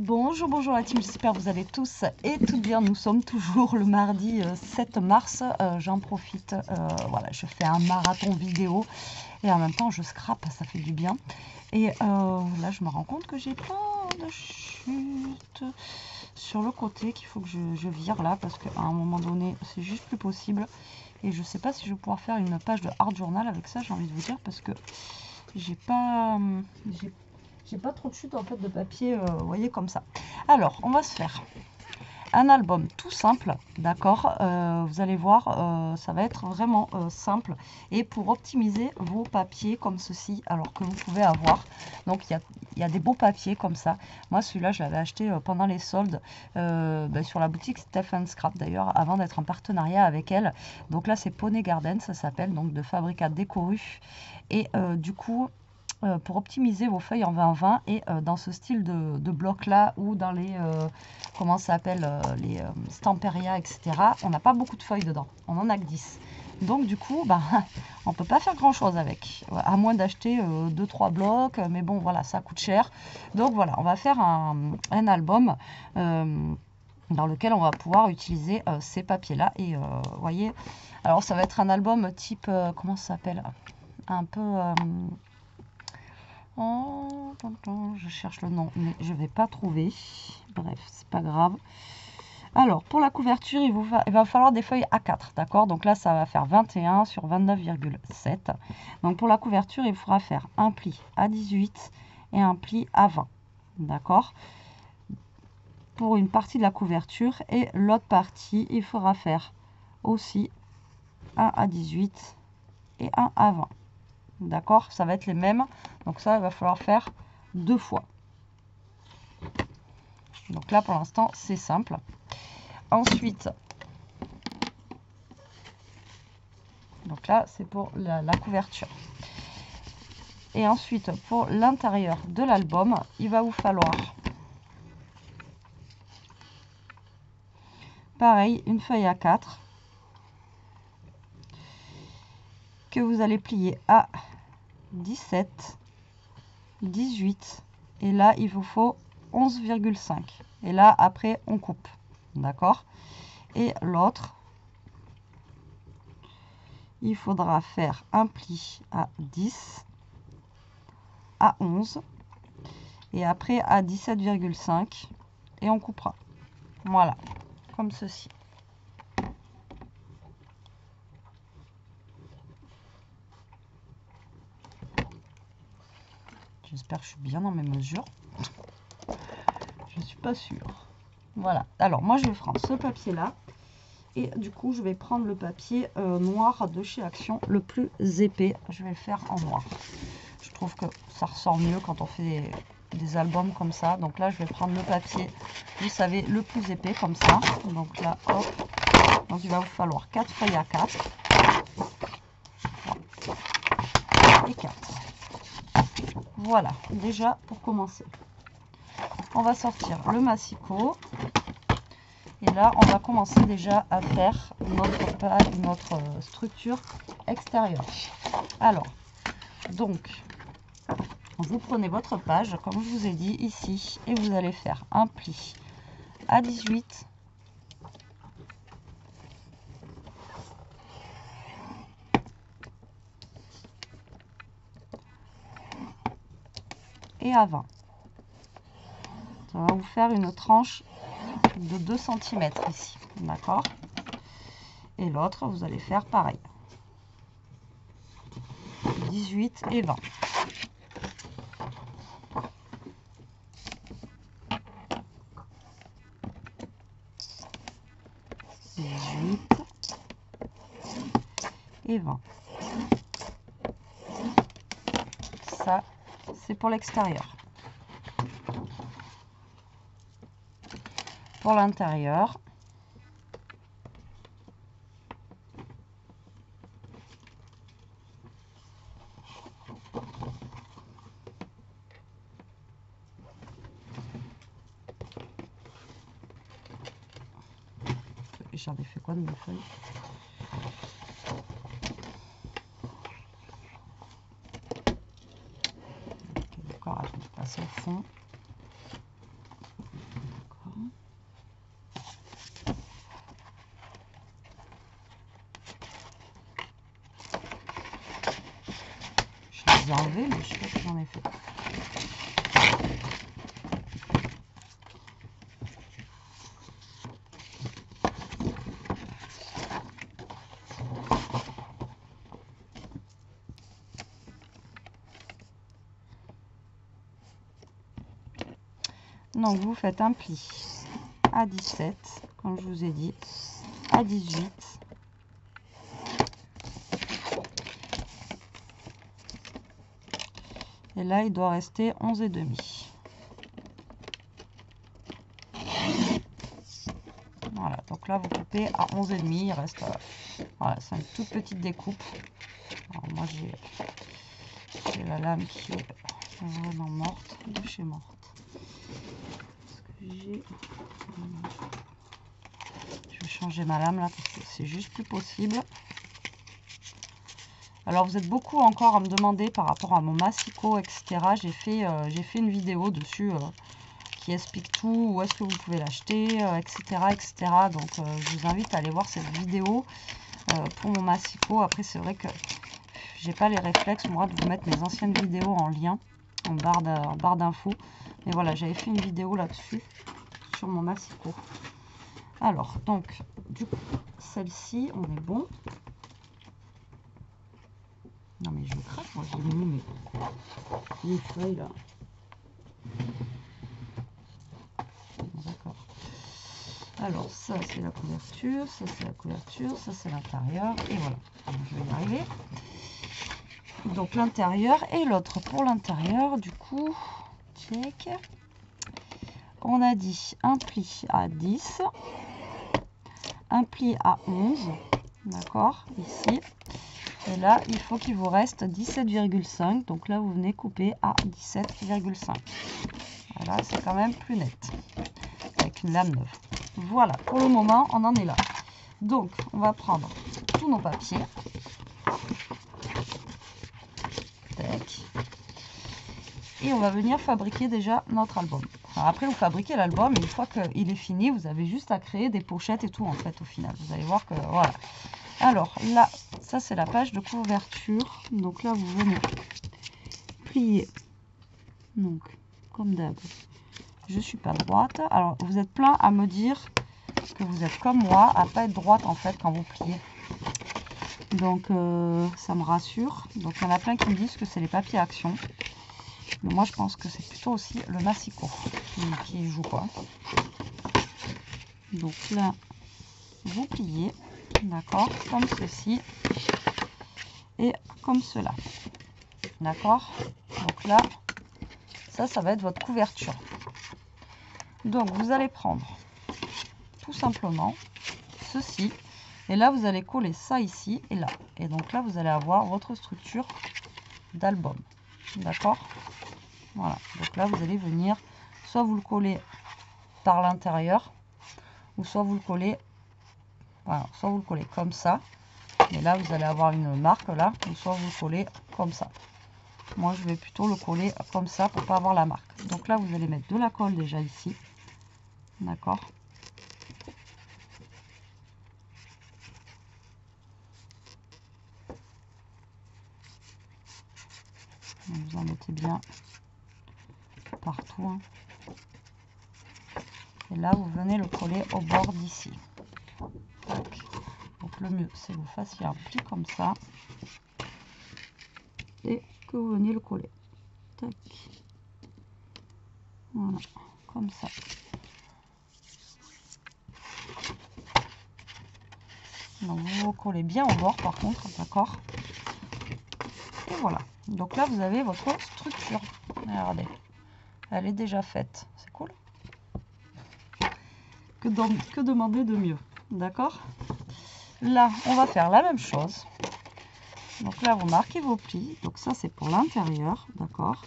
Bonjour, bonjour la team, j'espère que vous allez tous et toutes bien. Nous sommes toujours le mardi 7 mars. J'en profite, voilà, je fais un marathon vidéo et en même temps je scrape, ça fait du bien. Et là je me rends compte que j'ai plein de chutes sur le côté qu'il faut que je vire là parce qu'à un moment donné c'est juste plus possible. Et je sais pas si je vais pouvoir faire une page de art journal avec ça, j'ai envie de vous dire, parce que j'ai pas trop de chutes en fait de papier, vous voyez, comme ça. Alors, on va se faire un album tout simple, d'accord. Vous allez voir, ça va être vraiment simple. Et pour optimiser vos papiers comme ceci, alors que vous pouvez avoir, donc il y a des beaux papiers comme ça. Moi, celui-là, je l'avais acheté pendant les soldes sur la boutique Stephen Scrap, d'ailleurs, avant d'être en partenariat avec elle. Donc là, c'est Poney Garden, ça s'appelle, donc de Fabrica Décoru. Et du coup, pour optimiser vos feuilles en 20-20 et dans ce style de bloc là ou dans les comment ça s'appelle, les Stamperia, etc. On n'a pas beaucoup de feuilles dedans, on en a que 10. Donc du coup, ben, on peut pas faire grand chose avec, à moins d'acheter 2-3 blocs, mais bon voilà, ça coûte cher. Donc voilà, on va faire un album dans lequel on va pouvoir utiliser ces papiers là. Et vous voyez, alors ça va être un album type, comment ça s'appelle, un peu... oh, je cherche le nom, mais je vais pas trouver. Bref, c'est pas grave. Alors, pour la couverture, il va falloir des feuilles A4, d'accord? Donc là, ça va faire 21 sur 29,7. Donc pour la couverture, il faudra faire un pli A18 et un pli A20, d'accord? Pour une partie de la couverture, et l'autre partie, il faudra faire aussi un A18 et un A20. D'accord, ça va être les mêmes, donc ça il va falloir faire 2 fois. Donc là pour l'instant c'est simple. Ensuite, donc là c'est pour la couverture. Et ensuite pour l'intérieur de l'album, il va vous falloir pareil une feuille A4 que vous allez plier à 17, 18 et là il vous faut 11,5 et là après on coupe, d'accord. Et l'autre, il faudra faire un pli à 10, à 11 et après à 17,5 et on coupera, voilà, comme ceci. J'espère que je suis bien dans mes mesures. Je suis pas sûre. Voilà. Alors moi je vais prendre ce papier là. Et du coup je vais prendre le papier noir de chez Action, le plus épais. Je vais le faire en noir. Je trouve que ça ressort mieux quand on fait des albums comme ça. Donc là je vais prendre le papier, vous savez, le plus épais comme ça. Donc là hop. Donc il va vous falloir 4 feuilles à 4. Et 4. Voilà, déjà pour commencer. On va sortir le massicot. Et là, on va commencer déjà à faire notre structure extérieure. Alors, donc, vous prenez votre page, comme je vous ai dit, ici, et vous allez faire un pli à 18. Et à 20. Ça va vous faire une tranche de 2 cm ici, d'accord. Et l'autre, vous allez faire pareil. 18 et 20. Et 20. Ça, c'est pour l'extérieur. Pour l'intérieur, j'en ai fait quoi de mes feuilles? D'accord, je vais passer au fond. les ai enlevés, mais je sais pas ce que j'en ai fait. Donc vous faites un pli à 17, comme je vous ai dit, à 18. Et là, il doit rester 11,5. Voilà, donc là, vous coupez à 11,5. Il reste, voilà, c'est une toute petite découpe. Alors moi, j'ai la lame qui est vraiment morte, de chez morte. Je vais changer ma lame là parce que c'est juste plus possible. Alors vous êtes beaucoup encore à me demander par rapport à mon massicot, etc. J'ai fait une vidéo dessus qui explique tout, où est-ce que vous pouvez l'acheter, etc., etc. Donc je vous invite à aller voir cette vidéo pour mon massicot. Après c'est vrai que j'ai pas les réflexes moi de vous mettre mes anciennes vidéos en lien, en barre d'infos. Mais voilà, j'avais fait une vidéo là-dessus, sur mon massicot. Alors, donc, du coup, celle-ci, on est bon. Non mais je craque, moi j'ai mis mes feuilles là. D'accord. Alors ça c'est la couverture, ça c'est la couverture, ça c'est l'intérieur. Et voilà, je vais y arriver. Donc l'intérieur et l'autre. Pour l'intérieur, du coup, check. On a dit un pli à 10, un pli à 11, d'accord, ici. Et là, il faut qu'il vous reste 17,5. Donc là, vous venez couper à 17,5. Voilà, c'est quand même plus net. Avec une lame neuve. Voilà, pour le moment, on en est là. Donc, on va prendre tous nos papiers. Tac. Et on va venir fabriquer déjà notre album. Alors après, vous fabriquez l'album et une fois qu'il est fini, vous avez juste à créer des pochettes et tout, en fait, au final. Vous allez voir que, voilà. Alors là, ça c'est la page de couverture. Donc là, vous venez plier. Donc, comme d'hab, je suis pas droite. Alors, vous êtes plein à me dire que vous êtes comme moi, à pas être droite en fait quand vous pliez. Donc, ça me rassure. Donc, il y en a plein qui me disent que c'est les papiers action. Mais moi, je pense que c'est plutôt aussi le massicot qui joue quoi. Donc là, vous pliez. D'accord, comme ceci et comme cela. D'accord, donc là, ça va être votre couverture. Donc vous allez prendre tout simplement ceci et là vous allez coller ça ici et là. Et donc là vous allez avoir votre structure d'album. D'accord, voilà. Donc là vous allez venir, soit vous le collez par l'intérieur ou soit vous le collez. Voilà, soit vous le collez comme ça, mais là vous allez avoir une marque là, ou soit vous le collez comme ça. Moi je vais plutôt le coller comme ça pour pas avoir la marque. Donc là vous allez mettre de la colle déjà ici, d'accord. Vous en mettez bien partout. Hein. Et là vous venez le coller au bord d'ici. Donc le mieux c'est que vous fassiez un pli comme ça et que vous veniez le coller. Tac. Voilà, comme ça. Donc vous collez bien au bord par contre, d'accord. Et voilà. Donc là vous avez votre structure. Regardez, elle est déjà faite. C'est cool. Que demander de mieux, d'accord. Là on va faire la même chose. Donc là vous marquez vos plis. Donc ça c'est pour l'intérieur, d'accord.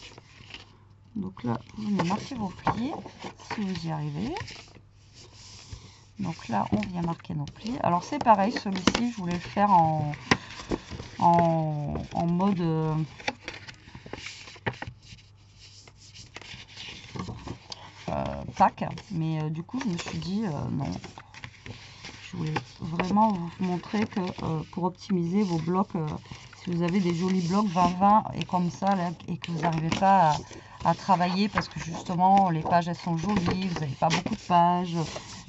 Donc là vous venez marquer vos plis si vous y arrivez. Donc là on vient marquer nos plis. Alors c'est pareil, celui-ci je voulais le faire en mode pack, mais du coup je me suis dit non, je voulais vraiment vous montrer que pour optimiser vos blocs, si Si vous avez des jolis blocs 20-20 et comme ça, là, et que vous n'arrivez pas à travailler parce que justement les pages elles sont jolies, vous n'avez pas beaucoup de pages,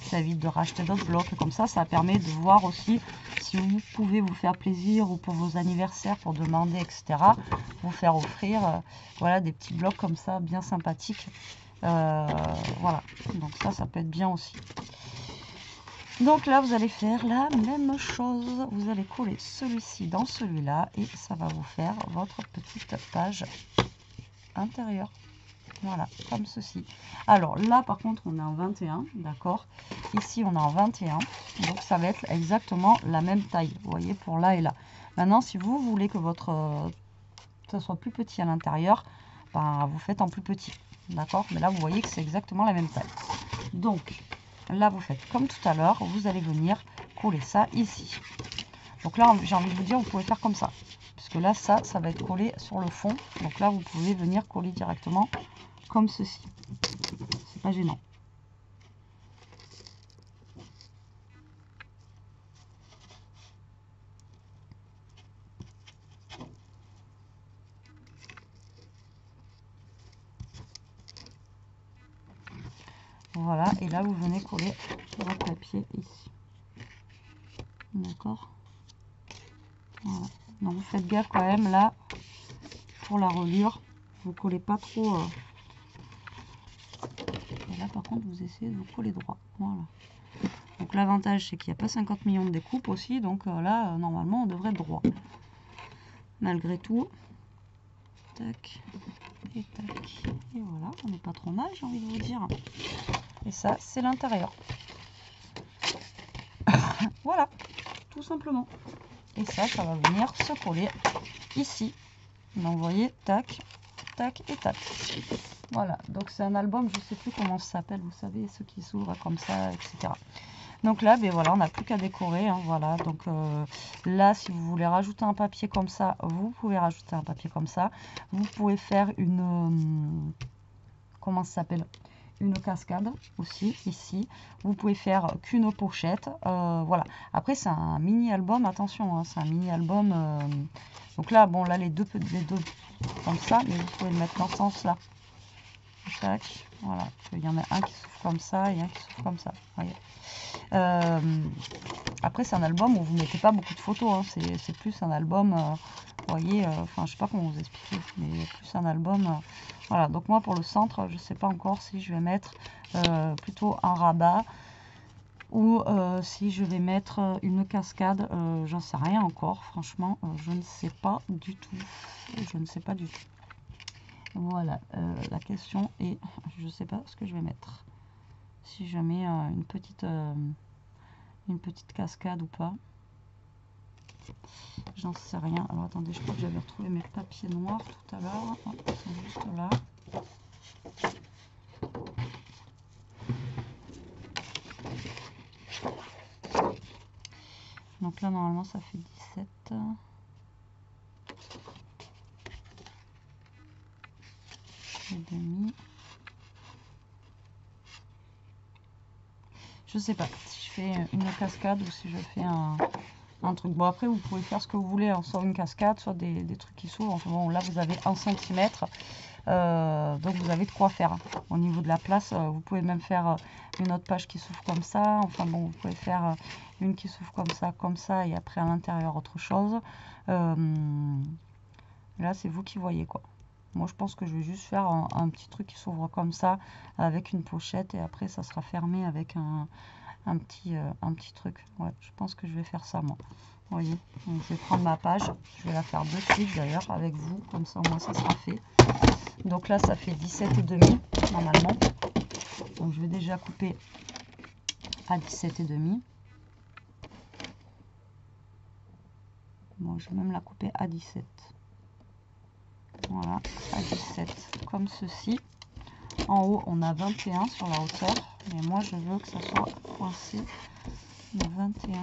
ça évite de racheter d'autres blocs. Et comme ça permet de voir aussi si vous pouvez vous faire plaisir ou pour vos anniversaires, pour demander, etc. Vous faire offrir voilà, des petits blocs comme ça, bien sympathiques. Voilà, donc ça peut être bien aussi. Donc là, vous allez faire la même chose. Vous allez coller celui-ci dans celui-là et ça va vous faire votre petite page intérieure. Voilà, comme ceci. Alors là, par contre, on est en 21, d'accord? Ici, on est en 21. Donc ça va être exactement la même taille, vous voyez, pour là et là. Maintenant, si vous voulez que votre ça soit plus petit à l'intérieur, ben, vous faites en plus petit, d'accord? Mais là, vous voyez que c'est exactement la même taille. Donc, là, vous faites comme tout à l'heure, vous allez venir coller ça ici. Donc là, j'ai envie de vous dire, vous pouvez faire comme ça. Parce que là, ça va être collé sur le fond. Donc là, vous pouvez venir coller directement comme ceci. C'est pas gênant. Voilà, et là, vous venez coller votre papier ici. D'accord? Voilà. Donc, vous faites gaffe quand même, là, pour la reliure. Vous collez pas trop... Et là, par contre, vous essayez de vous coller droit. Voilà. Donc, l'avantage, c'est qu'il n'y a pas 50 millions de découpes aussi. Donc, là, normalement, on devrait être droit. Malgré tout. Tac. Et tac. Et voilà, on n'est pas trop mal, j'ai envie de vous dire. Et ça, c'est l'intérieur. Voilà, tout simplement. Et ça va venir se coller ici. Donc, vous voyez, tac, tac et tac. Voilà, donc c'est un album, je ne sais plus comment ça s'appelle, vous savez, ceux qui s'ouvrent comme ça, etc. Donc là, ben voilà, on n'a plus qu'à décorer, hein, voilà. Donc là, si vous voulez rajouter un papier comme ça, vous pouvez rajouter un papier comme ça. Vous pouvez faire une... comment ça s'appelle ? Une cascade aussi, ici. Vous pouvez faire qu'une pochette, voilà. Après, c'est un mini-album, attention, hein, c'est un mini-album. Donc là, bon, là, les deux comme ça, mais vous pouvez le mettre dans ce sens-là. Tac, voilà. Il y en a un qui s'ouvre comme ça et un qui s'ouvre comme ça. Voyez. Après, c'est un album où vous mettez pas beaucoup de photos. Hein. C'est plus un album, vous voyez, enfin, je sais pas comment vous expliquer, mais plus un album. Voilà, donc moi, pour le centre, je sais pas encore si je vais mettre plutôt un rabat ou si je vais mettre une cascade. J'en sais rien encore, franchement, je ne sais pas du tout. Je ne sais pas du tout. Voilà, la question est, je ne sais pas ce que je vais mettre. Si je mets une petite cascade ou pas. J'en sais rien. Alors attendez, je crois que j'avais retrouvé mes papiers noirs tout à l'heure. Ils sont juste là. Donc là, normalement, ça fait 17. Et demi. Je sais pas si je fais une cascade ou si je fais un truc. Bon, après, vous pouvez faire ce que vous voulez, hein, soit une cascade, soit des trucs qui s'ouvrent. Enfin, bon, là, vous avez 1 cm. Donc, vous avez de quoi faire. Hein. Au niveau de la place, vous pouvez même faire une autre page qui s'ouvre comme ça. Enfin, bon, vous pouvez faire une qui s'ouvre comme ça, et après, à l'intérieur, autre chose. Là, c'est vous qui voyez, quoi. Moi, je pense que je vais juste faire un petit truc qui s'ouvre comme ça, avec une pochette, et après, ça sera fermé avec un petit truc. Ouais, je pense que je vais faire ça, moi. Vous voyez, donc je vais prendre ma page, je vais la faire de suite d'ailleurs avec vous, comme ça au moins ça sera fait. Donc là, ça fait 17,5 normalement. Donc je vais déjà couper à 17,5. Bon, je vais même la couper à 17. Voilà, à 17, comme ceci. En haut, on a 21 sur la hauteur, mais moi je veux que ça soit coincé de 21.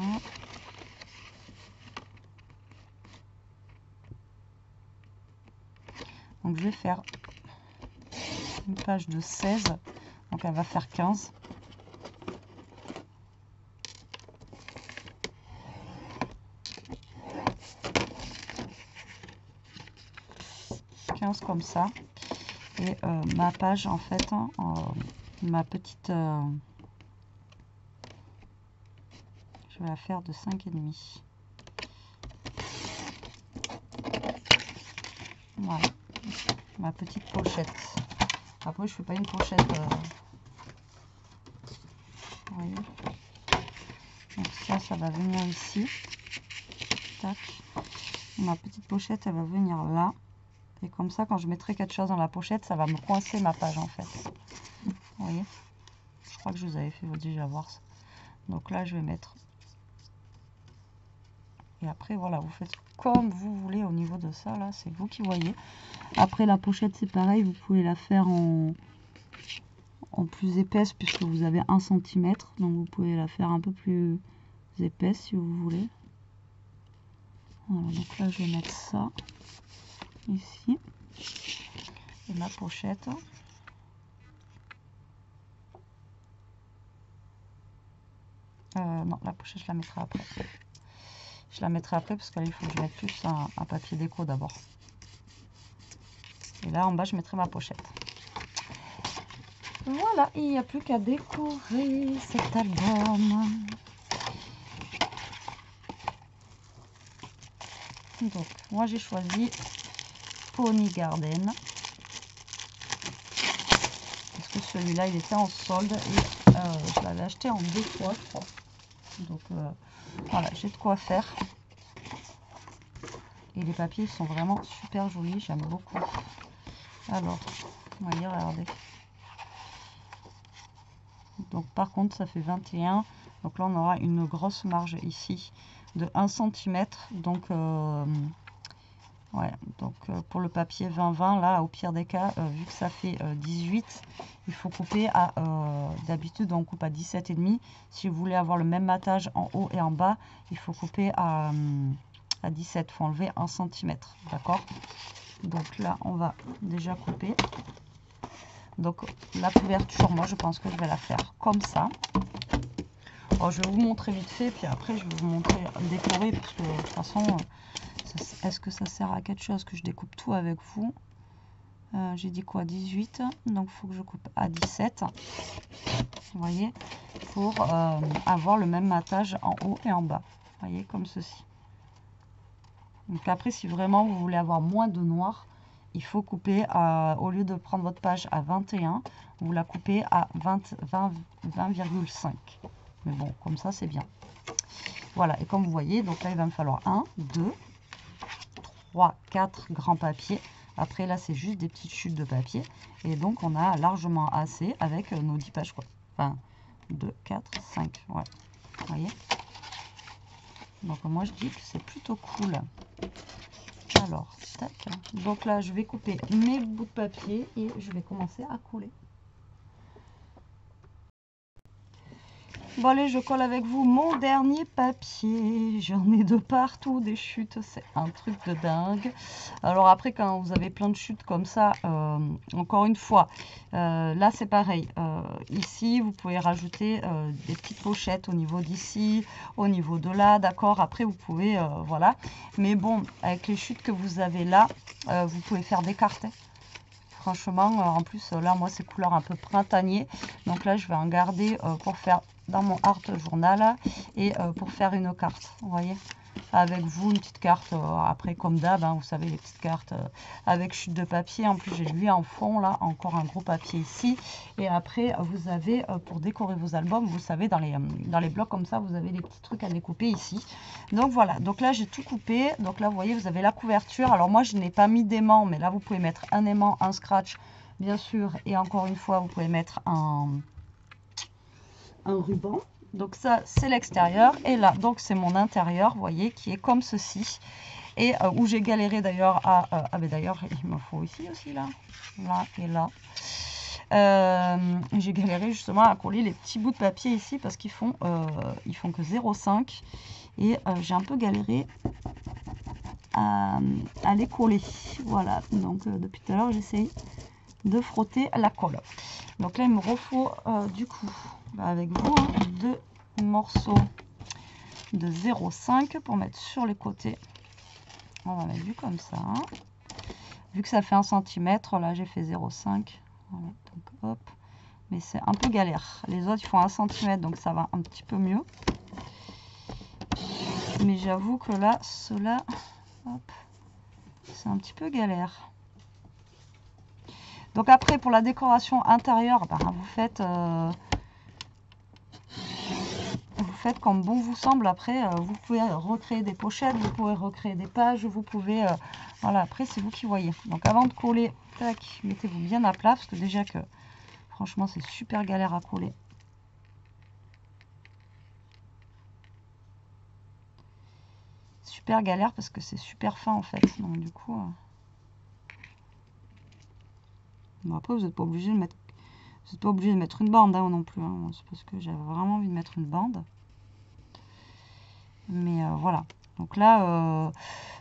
Donc je vais faire une page de 16, donc elle va faire 15. coince comme ça. Et ma page, en fait, hein, ma petite... je vais la faire de 5,5. Voilà, ma petite pochette. Après, je fais pas une pochette... vous voyez. Donc ça va venir ici. Tac. Ma petite pochette, elle va venir là. Et comme ça, quand je mettrai quelque chose dans la pochette, ça va me coincer ma page, en fait. Vous voyez. Je crois que je vous avais fait déjà voir ça. Donc là, je vais mettre... Et après, voilà, vous faites comme vous voulez au niveau de ça. Là, c'est vous qui voyez. Après, la pochette, c'est pareil. Vous pouvez la faire en plus épaisse, puisque vous avez 1 cm. Donc, vous pouvez la faire un peu plus épaisse, si vous voulez. Voilà, donc là, je vais mettre ça ici. Et ma pochette. Non, la pochette, je la mettrai après. Je la mettrai après parce qu'il faut que je mette plus un papier déco d'abord. Et là, en bas, je mettrai ma pochette. Voilà, il n'y a plus qu'à décorer cet album. Donc, moi, j'ai choisi Pony Garden. Parce que celui-là, il était en solde et je l'avais acheté en 2 fois, je crois. Donc, voilà, j'ai de quoi faire. Et les papiers sont vraiment super jolis, j'aime beaucoup. Alors, on va y regarder. Donc par contre, ça fait 21. Donc là, on aura une grosse marge ici de 1 cm. Donc, ouais, donc pour le papier 20-20, là, au pire des cas, vu que ça fait 18, il faut couper à... d'habitude, on coupe à 17,5. Si vous voulez avoir le même matage en haut et en bas, il faut couper à 17. Il faut enlever 1 cm. D'accord? Donc là, on va déjà couper. Donc la couverture, moi je pense que je vais la faire comme ça. Alors, je vais vous montrer vite fait, puis après je vais vous montrer décorer, parce que de toute façon, est-ce que ça sert à quelque chose que je découpe tout avec vous? J'ai dit quoi, 18, donc il faut que je coupe à 17, vous voyez, pour avoir le même matage en haut et en bas, vous voyez, comme ceci. Donc après, si vraiment vous voulez avoir moins de noir, il faut couper, au lieu de prendre votre page à 21, vous la coupez à 20,5. Mais bon, comme ça, c'est bien. Voilà, et comme vous voyez, donc là, il va me falloir 1, 2, 3, 4 grands papiers. Après, là, c'est juste des petites chutes de papier. Et donc, on a largement assez avec nos 10 pages, quoi. Enfin, 2, 4, 5, ouais. Vous voyez? Donc, moi, je dis que c'est plutôt cool. Alors, tac. Donc là, je vais couper mes bouts de papier et je vais commencer à coller. Bon allez, je colle avec vous mon dernier papier. J'en ai de partout des chutes, c'est un truc de dingue. Alors après, quand vous avez plein de chutes comme ça, encore une fois, là c'est pareil. Ici, vous pouvez rajouter des petites pochettes au niveau d'ici, au niveau de là, d'accord. Après, vous pouvez, voilà. Mais bon, avec les chutes que vous avez là, vous pouvez faire des cartes. Franchement, en plus, là, moi, c'est couleur un peu printanier. Donc là, je vais en garder pour faire dans mon art journal et pour faire une carte, vous voyez, avec vous une petite carte après comme d'hab, hein, vous savez, les petites cartes avec chute de papier. En plus, j'ai lui en fond là encore un gros papier ici, et après vous avez pour décorer vos albums, vous savez, dans les blocs comme ça, vous avez des petits trucs à découper ici. Donc voilà, donc là j'ai tout coupé. Donc là vous voyez, vous avez la couverture. Alors moi je n'ai pas mis d'aimant, mais là vous pouvez mettre un aimant, un scratch bien sûr, et encore une fois vous pouvez mettre un ruban. Donc ça c'est l'extérieur, et là donc c'est mon intérieur, vous voyez, qui est comme ceci, et où j'ai galéré d'ailleurs à ah mais d'ailleurs il me faut ici aussi là et là, j'ai galéré justement à coller les petits bouts de papier ici parce qu'ils font que 0,5, et j'ai un peu galéré à les coller. Voilà, donc depuis tout à l'heure j'essaye de frotter la colle. Donc là il me refaut du coup avec vous deux morceaux de 0,5 pour mettre sur les côtés. On va mettre du comme ça. Vu que ça fait 1 cm, là j'ai fait 0,5. Voilà, donc hop. Mais c'est un peu galère. Les autres ils font 1 cm, donc ça va un petit peu mieux. Mais j'avoue que là, ceux-là, c'est un petit peu galère. Donc après, pour la décoration intérieure, ben, vous faites comme bon vous semble. Après, vous pouvez recréer des pochettes, vous pouvez recréer des pages, vous pouvez... voilà, après, c'est vous qui voyez. Donc avant de coller, tac, mettez-vous bien à plat, parce que déjà que, franchement, c'est super galère à coller. Super galère parce que c'est super fin, en fait. Donc du coup... Bon, après, vous n'êtes pas obligé de mettre... Vous n'êtes pas obligé de mettre une bande, hein, non plus. Hein. C'est parce que j'avais vraiment envie de mettre une bande. Mais voilà. Donc là,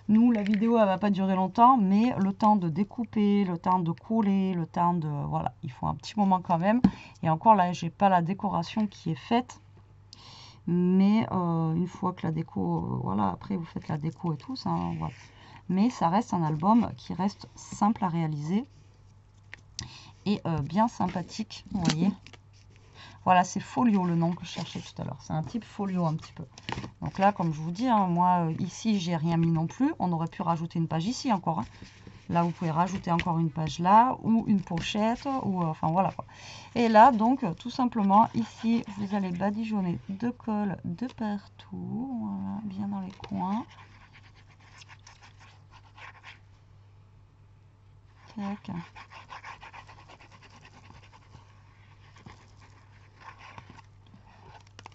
nous, la vidéo, elle va pas durer longtemps, mais le temps de découper, le temps de coller, le temps de... Voilà, il faut un petit moment quand même. Et encore là, j'ai pas la décoration qui est faite. Mais une fois que la déco... voilà, après, vous faites la déco et tout, ça, voilà. Mais ça reste un album qui reste simple à réaliser. Et bien sympathique, vous voyez. Voilà, c'est Folio le nom que je cherchais tout à l'heure. C'est un type Folio un petit peu. Donc là, comme je vous dis, hein, moi, ici, j'ai rien mis non plus. On aurait pu rajouter une page ici encore. Hein. Là, vous pouvez rajouter encore une page là, ou une pochette, ou enfin voilà. Quoi. Et là, donc, tout simplement, ici, vous allez badigeonner de colle de partout. Voilà, bien dans les coins. Tac.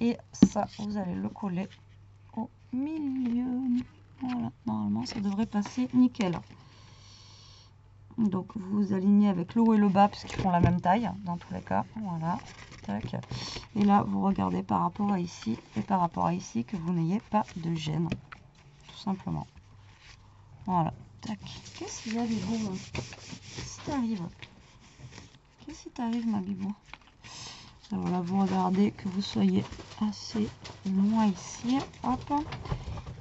Et ça, vous allez le coller au milieu. Voilà, normalement, ça devrait passer nickel. Donc, vous alignez avec le haut et le bas, puisqu'ils font la même taille, dans tous les cas. Voilà, tac. Et là, vous regardez par rapport à ici et par rapport à ici, que vous n'ayez pas de gêne, tout simplement. Voilà, tac. Qu'est-ce qu'il y a, Bibou? Qu'est-ce qui t'arrive? Qu'est-ce qui t'arrive, ma Bibou? Alors là, vous regardez que vous soyez assez loin ici. Hop.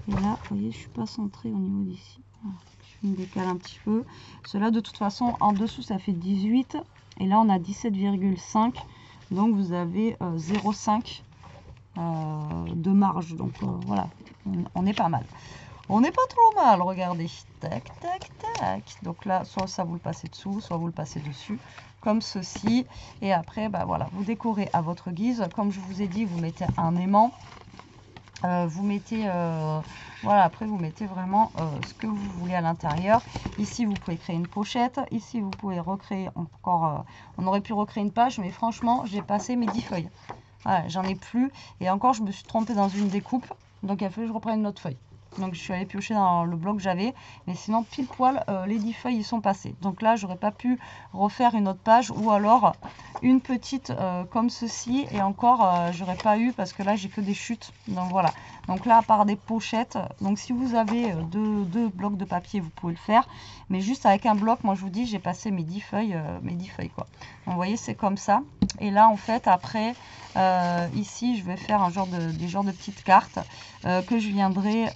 Et là, vous voyez, je suis pas centrée au niveau d'ici. Voilà. Je me décale un petit peu. Cela, de toute façon, en dessous, ça fait 18. Et là, on a 17,5. Donc, vous avez 0,5 de marge. Donc, voilà, on est pas mal. On n'est pas trop mal, regardez. Tac, tac, tac. Donc là, soit ça vous le passez dessous, soit vous le passez dessus, comme ceci. Et après, bah voilà, vous décorez à votre guise. Comme je vous ai dit, vous mettez un aimant. Vous mettez, voilà, après vous mettez vraiment ce que vous voulez à l'intérieur. Ici, vous pouvez créer une pochette. Ici, vous pouvez recréer encore, on aurait pu recréer une page, mais franchement, j'ai passé mes 10 feuilles. Voilà, j'en ai plus. Et encore, je me suis trompée dans une découpe. Donc, il a fallu que je reprenne une autre feuille. Donc, je suis allée piocher dans le bloc que j'avais. Mais sinon, pile poil, les 10 feuilles, ils sont passées. Donc là, j'aurais pas pu refaire une autre page. Ou alors, une petite comme ceci. Et encore, j'aurais pas eu parce que là, j'ai que des chutes. Donc, voilà. Donc là, à part des pochettes. Donc, si vous avez deux blocs de papier, vous pouvez le faire. Mais juste avec un bloc, moi, je vous dis, j'ai passé mes 10 feuilles, quoi. Donc, vous voyez, c'est comme ça. Et là, en fait, après, ici, je vais faire des genres de petites cartes que je viendrai,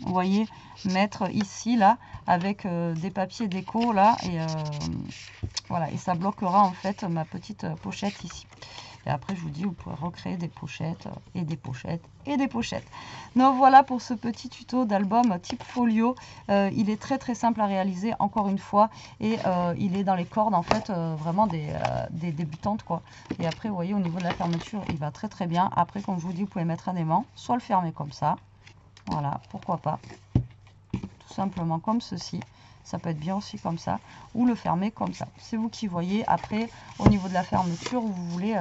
vous voyez, mettre ici, là, avec des papiers déco, là. Et voilà, et ça bloquera, en fait, ma petite pochette ici. Et après, je vous dis, vous pouvez recréer des pochettes et des pochettes et des pochettes. Donc voilà pour ce petit tuto d'album type folio. Il est très très simple à réaliser, encore une fois. Et il est dans les cordes, en fait, vraiment des débutantes, quoi. Et après, vous voyez, au niveau de la fermeture, il va très très bien. Après, comme je vous dis, vous pouvez mettre un aimant, soit le fermer comme ça. Voilà, pourquoi pas. Tout simplement comme ceci. Ça peut être bien aussi comme ça, ou le fermer comme ça. C'est vous qui voyez. Après, au niveau de la fermeture, où vous voulez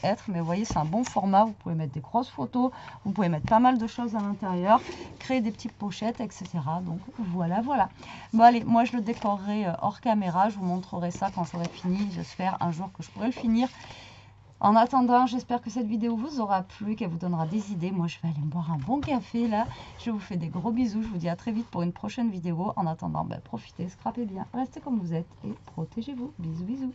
être. Mais vous voyez, c'est un bon format. Vous pouvez mettre des grosses photos. Vous pouvez mettre pas mal de choses à l'intérieur. Créer des petites pochettes, etc. Donc, voilà, voilà. Bon, allez, moi, je le décorerai hors caméra. Je vous montrerai ça quand j'aurai fini. J'espère un jour que je pourrai le finir. En attendant, j'espère que cette vidéo vous aura plu, qu'elle vous donnera des idées. Moi, je vais aller me boire un bon café là. Je vous fais des gros bisous. Je vous dis à très vite pour une prochaine vidéo. En attendant, profitez, scrapez bien, restez comme vous êtes et protégez-vous. Bisous, bisous.